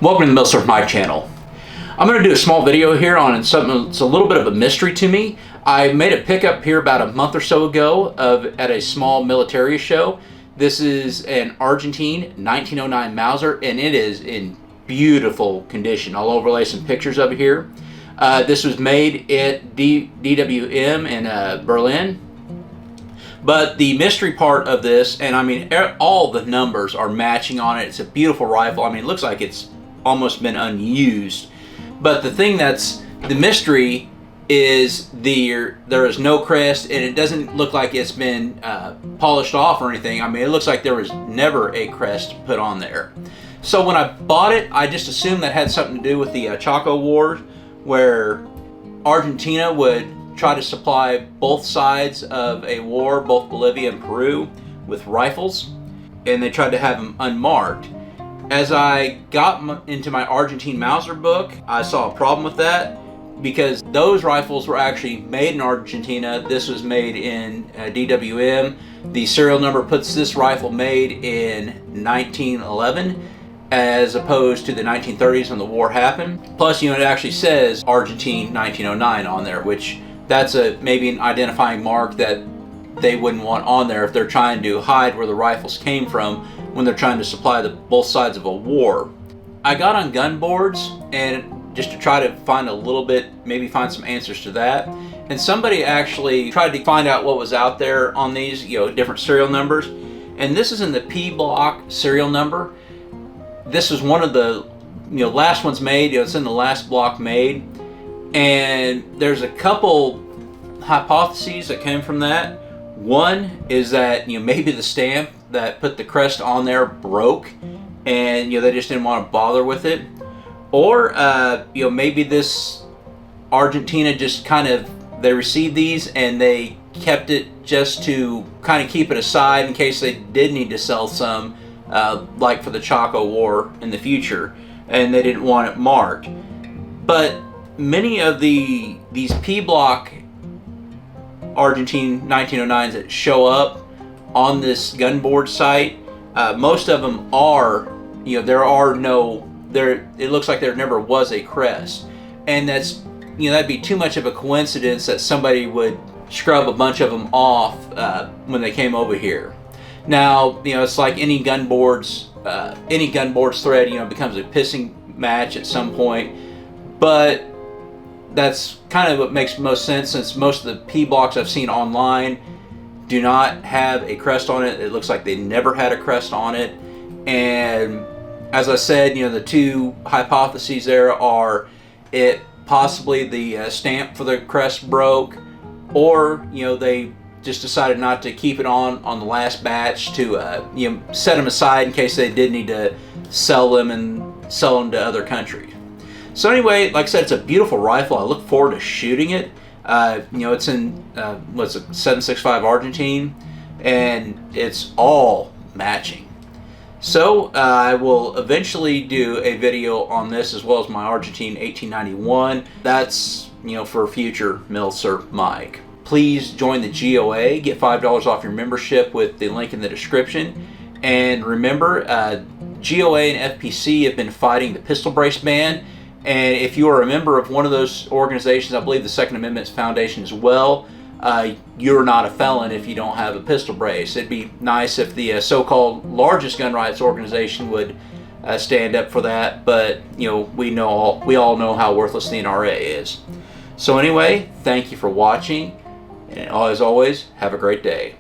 Welcome to the Milsurp My channel. I'm going to do a small video here on something that's a little bit of a mystery to me. I made a pickup here about a month or so ago at a small military show. This is an Argentine 1909 Mauser, and it is in beautiful condition. I'll overlay some pictures of it here. This was made at DWM in Berlin. But the mystery part of this, and I mean all the numbers are matching on it. It's a beautiful rifle. I mean, it looks like it's almost been unused. But the thing that's the mystery is there is no crest, and it doesn't look like it's been polished off or anything. I mean, it looks like there was never a crest put on there. So when I bought it, I just assumed that had something to do with the Chaco War, where Argentina would try to supply both sides of a war, both Bolivia and Peru, with rifles, and they tried to have them unmarked. As I got into my Argentine Mauser book, I saw a problem with that because those rifles were actually made in Argentina. This was made in DWM. The serial number puts this rifle made in 1911 as opposed to the 1930s when the war happened. Plus, it actually says Argentine 1909 on there, which that's maybe an identifying mark that they wouldn't want on there if they're trying to hide where the rifles came from when they're trying to supply both sides of a war. I got on gun boards and just to try to find a little bit, maybe find some answers to that. And somebody actually tried to find out what was out there on these, different serial numbers. And this is in the P block serial number. This was one of the, last ones made. It's in the last block made. And there's a couple hypotheses that came from that. One is that maybe the stamp that put the crest on there broke, and they just didn't want to bother with it, or maybe this Argentina just they received these and they kept it just to kind of keep it aside in case they did need to sell some, like for the Chaco War in the future, and they didn't want it marked. But many of these P block Argentine 1909s that show up on this gun board site, most of them are, it looks like there never was a crest. And that's, that'd be too much of a coincidence that somebody would scrub a bunch of them off when they came over here. Now, it's like any gun boards thread, becomes a pissing match at some point. But that's kind of what makes most sense, since most of the P blocks I've seen online do not have a crest on it. It looks like they never had a crest on it. And as I said, the two hypotheses there are it possibly the stamp for the crest broke, or they just decided not to keep it on the last batch to set them aside in case they did need to sell them to other countries. So anyway, like I said, it's a beautiful rifle. I look forward to shooting it. It's in, what's it, 7.65 Argentine, and it's all matching. So I will eventually do a video on this, as well as my Argentine 1891. That's, for future Milsurp mic. Please join the GOA. Get $5 off your membership with the link in the description. And remember, GOA and FPC have been fighting the pistol brace ban. And if you are a member of one of those organizations, I believe the Second Amendment Foundation as well, you're not a felon if you don't have a pistol brace. It'd be nice if the so-called largest gun rights organization would stand up for that, but we all know how worthless the NRA is. So anyway, thank you for watching, and as always, have a great day.